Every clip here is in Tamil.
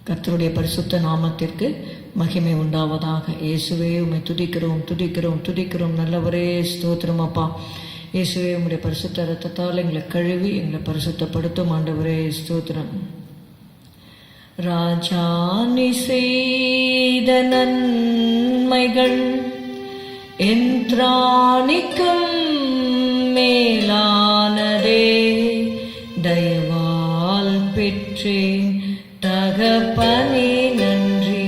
கர்த்தருடைய பரிசுத்த நாமத்திற்கு மகிமை உண்டாவதாக. இயேசுவே உம்மை துதிக்கிறோம் துதிக்கிறோம் துதிக்கிறோம். நல்லவரே ஸ்தோத்திரம் அப்பா. இயேசுவே உம்முடைய பரிசுத்த இரத்தத்தால் எங்களை கழுவி எங்களை பரிசுத்தப்படுத்தும் ஆண்டவரே ஸ்தோத்திரம். ராஜா நீ செய்த நன்மைகள் என்றானிக்கும் மேலானதே, தயவால் பெற்றேன் தகப்பனே நன்றி,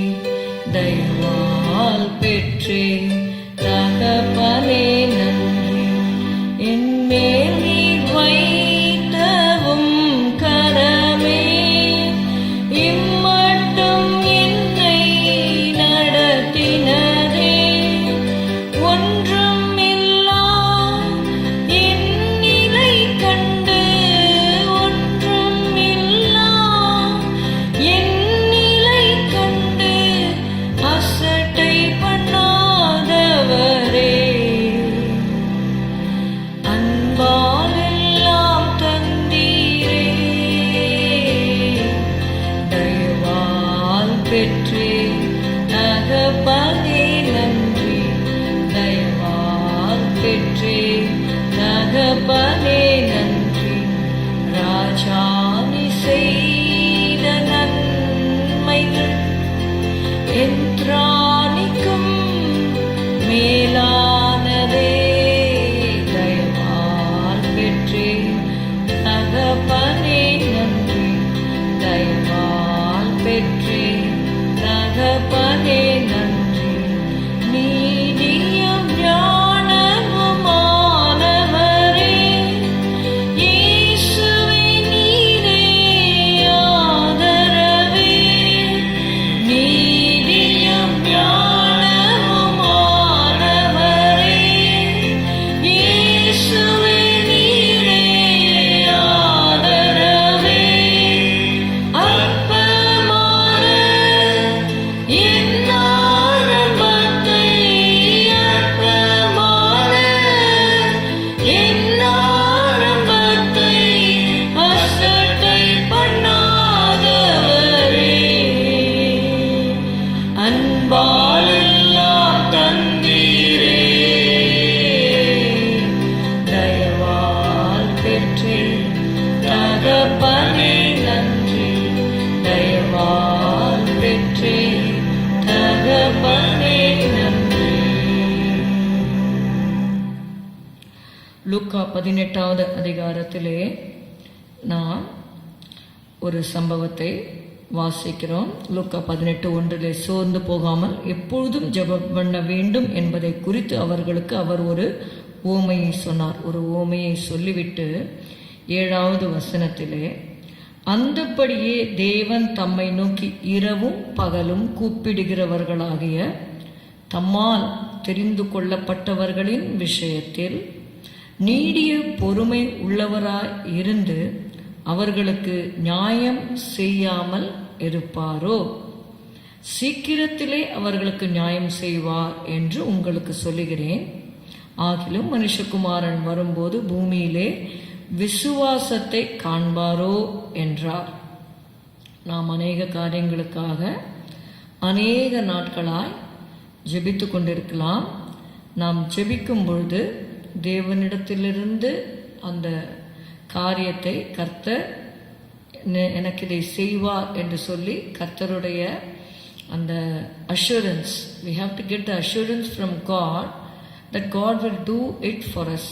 தயவால் பெற்றேன் தகப்பனே நன்றி. என் மேல் நீர் வைத்தவும் கரமே இம்மட்டும் என்னை நடத்தினதே, ஒன்றும் இல்லா என் நிலை கண்டு, ஒன்றும் இல்லா என் நிலை கண்டு அசட்டை பண்ணாதவரே, அன்பால் எல்லாம் தந்தீரே, தயவால் பெற்றேன் தகப்பனே நன்றி, தயவால் பெற்றேன் தகப்பனே நன்றி. ராஜா நீ செய்த நன்மைகள் என்றானிக்கும் மேலானதே, தயவால் பெற்றேன் தகப்பனே நன்றி, தயவால் பெற்றேன் தகப்பனே நன்றி. நீதியும் ஞானமுமானவரே, இயேசுவே நீரே ஆதரவே, நீதியும் ஞானமுமானவரே, இயேசுவே நீரே ஆதரவே. அற்பமான என் ஆரம்பத்தை, அற்பமான என் ஆரம்பத்தை அசட்டை பண்ணாதவரே, அன்பால் எல்லாம் தந்தீரே, தயவால் பெற்றேன் தகப்பனே நன்றி, தயவால் பெற்றேன் தகப்பனே நன்றி. லூக்கா 18வது அதிகாரத்திலே நாம் ஒரு சம்பவத்தை வாசிக்கிறோம். லூக்கா 18:1 சோர்ந்து போகாமல் எப்பொழுதும் ஜெபம் பண்ண வேண்டும் என்பதை குறித்து அவர்களுக்கு அவர் ஒரு உவமையை சொன்னார். ஒரு உவமையை சொல்லிவிட்டு 7வது வசனத்திலே, அந்தப்படியே தேவன் தம்மை நோக்கி இரவும் பகலும் கூப்பிடுகிறவர்களாகிய தம்மால் தெரிந்து கொள்ளப்பட்டவர்களின் விஷயத்தில் நீடிய பொறுமை உள்ளவராய் இருந்து அவர்களுக்கு நியாயம் செய்யாமல் இருப்பாரோ, சீக்கிரத்திலே அவர்களுக்கு நியாயம் செய்வார் என்று உங்களுக்கு சொல்லுகிறேன். ஆகிலும் மனுஷகுமாரன் வரும்போது பூமியிலே விசுவாசத்தை காண்பாரோ என்றார். நாம் அநேக காரியங்களுக்காக அநேக நாட்களாய் ஜெபித்து கொண்டிருக்கலாம். நாம் ஜெபிக்கும் பொழுது தேவனிடத்திலிருந்து அந்த காரியத்தை கர்த்தர் எனக்கு இதை செய்வார் என்று சொல்லி கர்த்தருடைய அந்த assurance, we have to get the assurance from God that God will do it for us.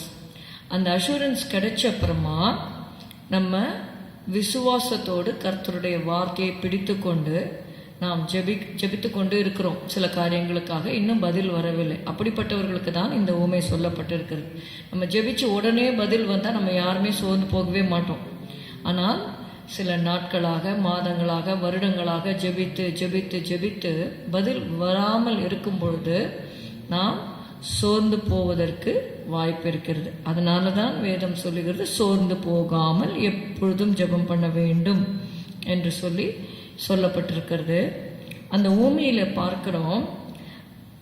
அந்த அஷூரன்ஸ் கிடைச்ச அப்புறமா நம்ம விசுவாசத்தோடு கர்த்தருடைய வார்த்தையை பிடித்து கொண்டு நாம் ஜெபித்து கொண்டு இருக்கிறோம். சில காரியங்களுக்காக இன்னும் பதில் வரவில்லை. அப்படிப்பட்டவர்களுக்கு தான் இந்த உவமை சொல்லப்பட்டிருக்கிறது. நம்ம ஜெபிச்சு உடனே பதில் வந்தால் நம்ம யாருமே சோர்ந்து போகவே மாட்டோம். ஆனால் சில நாட்களாக, மாதங்களாக, வருடங்களாக ஜெபித்து ஜெபித்து ஜெபித்து பதில் வராமல் இருக்கும் பொழுது நாம் சோர்ந்து போவதற்கு வாய்ப்பு இருக்கிறது. அதனால தான் வேதம் சொல்லுகிறது, சோர்ந்து போகாமல் எப்பொழுதும் ஜெபம் பண்ண வேண்டும் என்று சொல்லப்பட்டிருக்கிறது. அந்த ஊமையில் பார்க்கிறோம்,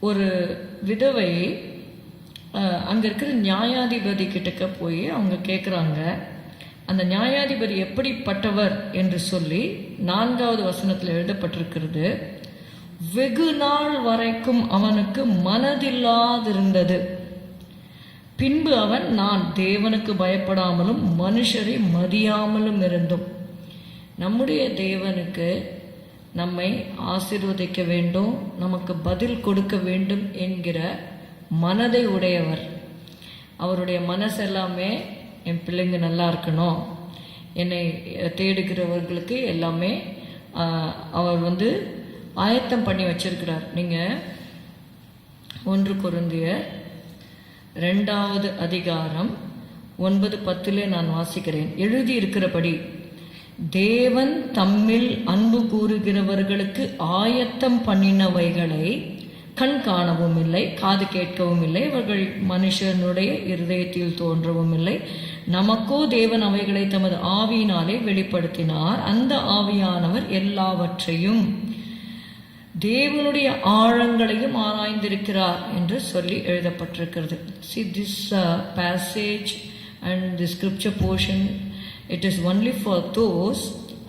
ஒரு விதவை அங்கே இருக்கிற நியாயாதிபதி கிட்டக்க போய் அவங்க கேட்குறாங்க, அந்த நியாயாதிபதி எப்படிப்பட்டவர் என்று சொல்லி 4வது வசனத்தில் எழுதப்பட்டிருக்கிறது. வெகு நாள் வரைக்கும் அவனுக்கு மனதில்லாதிருந்தது. பின்பு அவன், நான் தேவனுக்கு பயப்படாமலும் மனுஷரை மதியாமலும் இருந்தும். நம்முடைய தேவனுக்கு நம்மை ஆசீர்வதிக்க வேண்டும், நமக்கு பதில் கொடுக்க வேண்டும் என்கிற மனதை உடையவர். அவருடைய மனசெல்லாமே என் பிள்ளைங்க நல்லா இருக்கணும், என்னை தேடுகிறவர்களுக்கு எல்லாமே அவர் ஆயத்தம் பண்ணி வச்சிருக்கிறார். நீங்கள் 1 கொரிந்தியர் 2வது அதிகாரம் 9-10 நான் வாசிக்கிறேன். எழுதி இருக்கிறபடி தேவன் தம்மில் அன்பு கூறுகிறவர்களுக்கு ஆயத்தம் பண்ணினவைகளை கண் காணவும் இல்லை, காது கேட்கவும் இல்லை, அவர்கள் மனுஷனுடைய இருதயத்தில் தோன்றவும் இல்லை. நமக்கோ தேவன் அவைகளை தமது ஆவியினாலே வெளிப்படுத்தினார். அந்த ஆவியானவர் எல்லாவற்றையும் தேவனுடைய ஆழங்களையும் ஆராய்ந்திருக்கிறார் என்று சொல்லி எழுதப்பட்டிருக்கிறது. See this passage and the scripture portion, it is only for those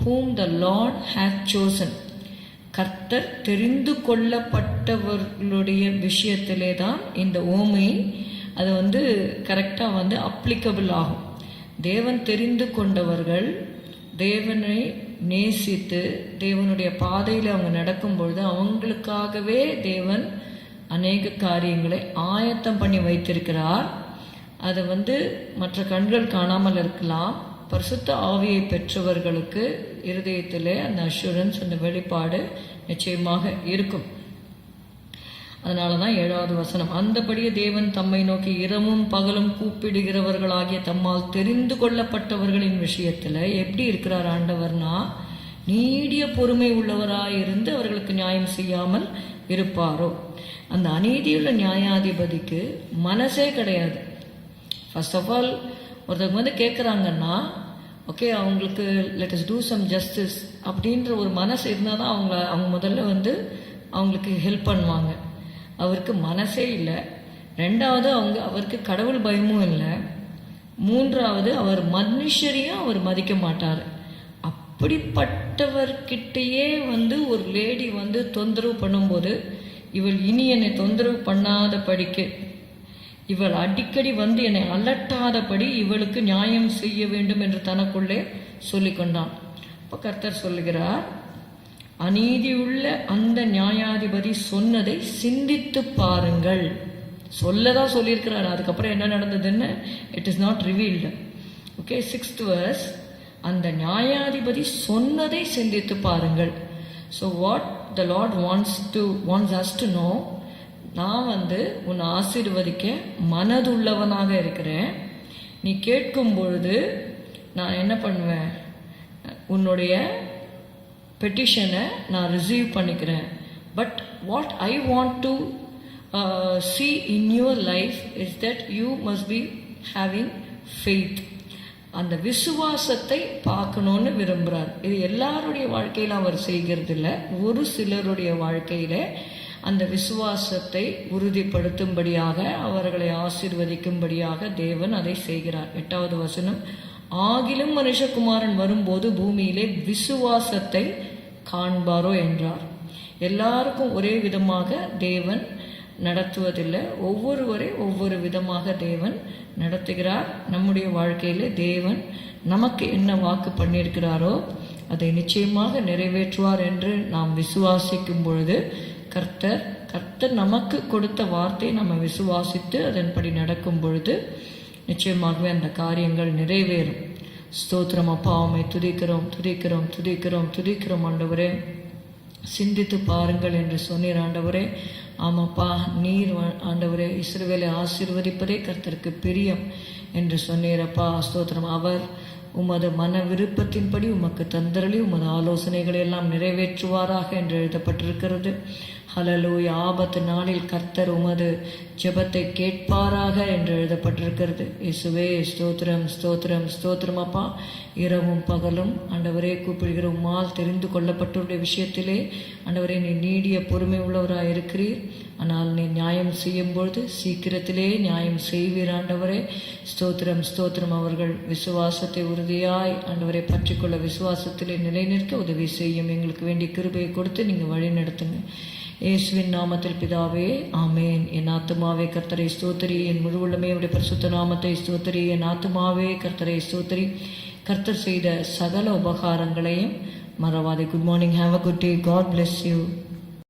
whom the Lord hath chosen. கர்த்தர் தெரிந்து கொள்ளப்பட்டவர்களுடைய விஷயத்திலே தான் இந்த ஓமை அது கரெக்டாக அப்ளிகபிள் ஆகும். தேவன் தெரிந்து கொண்டவர்கள் தேவனை நேசித்து தேவனுடைய பாதையில் அவங்க நடக்கும் பொழுது அவங்களுக்காகவே தேவன் அநேக காரியங்களை ஆயத்தம் பண்ணி வைத்திருக்கிறார். அது மற்ற கண்கள் காணாமல் இருக்கலாம். பரிசுத்த ஆவியை பெற்றவர்களுக்கு இருதயத்திலே அந்த அஷூரன்ஸ், அந்த வெளிப்பாடு நிச்சயமாக இருக்கும். அதனால தான் 7வது வசனம், அந்தபடியே தேவன் தம்மை நோக்கி இரவும் பகலும் கூப்பிடுகிறவர்களாகிய தம்மால் தெரிந்து கொள்ளப்பட்டவர்களின் விஷயத்தில் எப்படி இருக்கிறார் ஆண்டவர்னா, நீடிய பொறுமை உள்ளவராயிருந்து அவர்களுக்கு நியாயம் செய்யாமல் இருப்பாரோ. அந்த அநீதியுள்ள நியாயாதிபதிக்கு மனசே கிடையாது. ஃபர்ஸ்ட் ஆஃப் ஆல் ஒருத்தவங்க கேட்குறாங்கன்னா, ஓகே அவங்களுக்கு let us do some justice அப்படின்ற ஒரு மனசு இருந்தால் தான் அவங்க முதல்ல அவங்களுக்கு ஹெல்ப் பண்ணுவாங்க. அவருக்கு மனசே இல்லை. 2வது அவருக்கு கடவுள் பயமும் இல்லை. 3வது அவர் மனுஷரையும் அவர் மதிக்க மாட்டார். அப்படிப்பட்டவர்கிட்டயே ஒரு லேடி தொந்தரவு பண்ணும்போது, இவள் இனி என்னை தொந்தரவு பண்ணாத படிக்கு, இவள் அடிக்கடி என்னை அலட்டாதபடி இவளுக்கு நியாயம் செய்ய வேண்டும் என்று தனக்குள்ளே சொல்லிக்கொண்டான். இப்போ கர்த்தர் சொல்லுகிறார், அநீதியுள்ள அந்த நியாயாதிபதி சொன்னதை சிந்தித்து பாருங்கள். சொல்லதான் சொல்லியிருக்கிறார். அதுக்கப்புறம் என்ன நடந்ததுன்னு it is not revealed. Okay, 6th verse, அந்த நியாயாதிபதி சொன்னதை சிந்தித்து பாருங்கள். So what the Lord wants us to know, நான் உன்னை ஆசீர்வதிக்க மனதுள்ளவனாக இருக்கிறேன். நீ கேட்கும் பொழுது நான் என்ன பண்ணுவேன், உன்னுடைய பெட்டிஷனை நான் ரிசீவ் பண்ணிக்கிறேன். But what I want to see in your life is that you must be having faith. அந்த விசுவாசத்தை பார்க்கணும்னு விரும்புகிறார். இது எல்லாருடைய வாழ்க்கையில் அவர் செய்கிறது இல்லை. ஒரு சிலருடைய வாழ்க்கையில் அந்த விசுவாசத்தை உறுதிப்படுத்தும்படியாக, அவர்களை ஆசீர்வதிக்கும்படியாக தேவன் அதை செய்கிறார். 8வது வசனம், ஆகிலும் மனுஷகுமாரன் வரும்போது பூமியிலே விசுவாசத்தை காண்பாரோ என்றார். எல்லாருக்கும் ஒரே விதமாக தேவன் நடத்துவதில்லை. ஒவ்வொருவரை ஒவ்வொரு விதமாக தேவன் நடத்துகிறார். நம்முடைய வாழ்க்கையிலே தேவன் நமக்கு என்ன வாக்கு பண்ணியிருக்கிறாரோ அதை நிச்சயமாக நிறைவேற்றுவார் என்று நாம் விசுவாசிக்கும் பொழுது கர்த்தர் நமக்கு கொடுத்த வார்த்தையை நம்ம விசுவாசித்து அதன்படி நடக்கும் பொழுது நிச்சயமாகவே அந்த காரியங்கள் நிறைவேறும். ஸ்தோத்திரம் அப்பா, உம்மை துதிக்கிறோம் துதிக்கிறோம் துதிக்கிறோம் துதிக்கிறோம் ஆண்டவரே. சிந்தித்து பாருங்கள் என்று சொன்னீர் ஆண்டவரே. ஆமாப்பா, நீர் ஆண்டவரே இஸ்ரவேலை ஆசீர்வதிப்பதே கர்த்தருக்கு பிரியம் என்று சொன்னீரப்பா. ஸ்தோத்திரம். அவர் உமது மன விருப்பத்தின்படி உமக்கு தந்தரளி உமது ஆலோசனைகளை எல்லாம் நிறைவேற்றுவாராக என்று எழுதப்பட்டிருக்கிறது. ஹல்லேலூயா. ஆபத்து நாளில் கர்த்தர் உமது ஜெபத்தை கேட்பாராக என்று எழுதப்பட்டிருக்கிறது. இயேசுவே ஸ்தோத்திரம் ஸ்தோத்திரம் ஸ்தோத்திரம் அப்பா. இரவும் பகலும் ஆண்டவரே கூப்பிடுகிற உம்மால் தெரிந்து கொள்ளப்பட்டவருடைய விஷயத்திலே ஆண்டவரே நீ நீடிய பொறுமை உள்ளவராக இருக்கிறீர். ஆனால் நீ நியாயம் செய்யும் பொழுது சீக்கிரத்திலே நியாயம் செய்வீர் ஆண்டவரே. ஸ்தோத்திரம் ஸ்தோத்திரம். அவர்கள் விசுவாசத்தை உறுதியாய் ஆண்டவரை பற்றிக்கொள்ள விசுவாசத்திலே நிலை நிற்க உதவி செய்யும். எங்களுக்கு வேண்டிய கிருபையை கொடுத்து நீங்கள் வழி நடத்துங்க. இயேசுவின் நாமத்தில் பிதாவே, ஆமேன். என் ஆத்துமாவே கர்த்தரை ஸ்தோத்திரி, என் முழு உள்ளமே உடைய பரிசுத்த நாமத்தை ஸ்தோத்திரி. என் ஆத்துமாவே கர்த்தரை ஸ்தோத்திரி. கர்த்தர் செய்த சகல உபகாரங்களையும் மறவாதே. Good morning. Have a good day. God bless you.